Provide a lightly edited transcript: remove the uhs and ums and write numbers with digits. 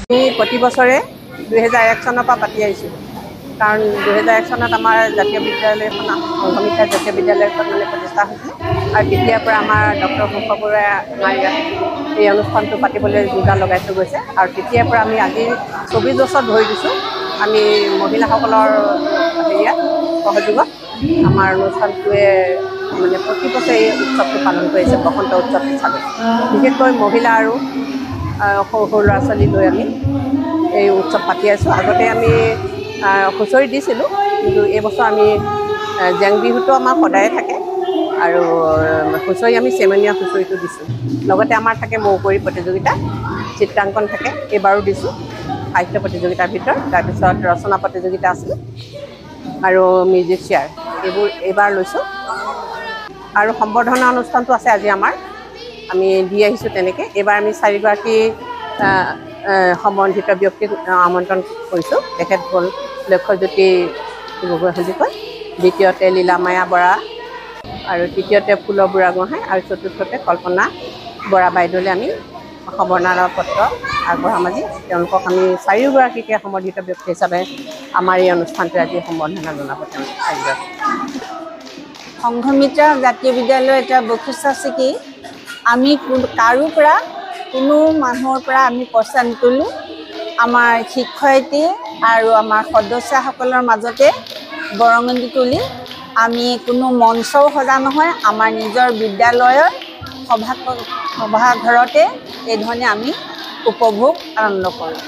প্ৰতি বছৰে 2001 চনৰ পৰা পাতি আহিছোঁ। কাৰণ 2001 চনত আমাৰ জাতীয় বিদ্যালয়খন সংঘমিত্ৰা জাতীয় বিদ্যালয়খন প্ৰতিষ্ঠা হৈছিল আৰু তেতিয়াৰ পৰা আমাৰ ডক্টৰ শংকৰ বৰুৱাই আমাৰ ইয়াত এই অনুষ্ঠানটো পাতিবলৈ যোজা লগাই থৈ গৈছে আৰু তেতিয়াৰ পৰা আমি আজি 24 বছৰ ধৰি দিছোঁ। আমি মহিলাসকলৰ হেৰিয়াত সহযোগত আমাৰ অনুষ্ঠানটোৱে প্ৰতি বছৰে এই উৎসৱটো পালন কৰিছে, বসন্ত উৎসৱ হিচাপে। বিশেষকৈ মহিলা আৰু সৰু সৰু ল'ৰা ছোৱালী লৈ আমি এই উৎসৱ পাতি আছোঁ। আগতে আমি হুঁচৰি দিছিলোঁ, কিন্তু এইবছৰ আমি জেং বিহুটো আমাৰ সদায়ে থাকে আৰু হুঁচৰি আমি চেমনীয়া হুঁচৰিটো দিছোঁ। লগতে আমাৰ থাকে মৌকুঁৱৰী প্ৰতিযোগিতা, চিত্ৰাংকন থাকে, এইবাৰো দিছোঁ সাহিত্য প্ৰতিযোগিতাৰ ভিতৰত। তাৰপিছত ৰচনা প্ৰতিযোগিতা আছিল আৰু মিউজিক চেয়াৰ এইবাৰ লৈছোঁ। আৰু সম্বৰ্ধনা অনুষ্ঠানটো আছে আজি আমাৰ, আমি দি আহিছোঁ তেনেকৈ। এইবাৰ আমি 4গৰাকী সম্বন্ধিত ব্যক্তিক আমন্ত্ৰণ কৰিছোঁ। তেখেত হ'ল লক্ষ্যজ্যোতি গগৈ সন্দিকৈ, দ্বিতীয়তে লীলামায়া বৰা আৰু তৃতীয়তে ফুলৰ বুঢ়াগোহাঁই আৰু চতুৰ্থতে কল্পনা বৰা বাইদেউলৈ আমি সম্বৰ্ধনা পত্ৰ আগবঢ়াম আজি। তেওঁলোকক আমি 4গৰাকীকে সম্বৰ্ধিত ব্যক্তি হিচাপে আমাৰ এই অনুষ্ঠানটোৱে আজি সম্বৰ্ধনা জনাব। তেওঁলোক সংঘমিত্ৰা জাতীয় বিদ্যালয়ৰ এটা বৈশিষ্ট্য আছে কি, আমি কাৰো পৰা কোনো মানুহৰ পৰা আমি পইচা নোতোলোঁ। আমাৰ শিক্ষয়িত্ৰী আৰু আমাৰ সদস্যাসকলৰ মাজতে বৰঙণি তুলি আমি কোনো মঞ্চও সজা নহয়, আমাৰ নিজৰ বিদ্যালয়ৰ সভাঘৰতে এইধৰণে আমি উপভোগ আনন্দ কৰোঁ।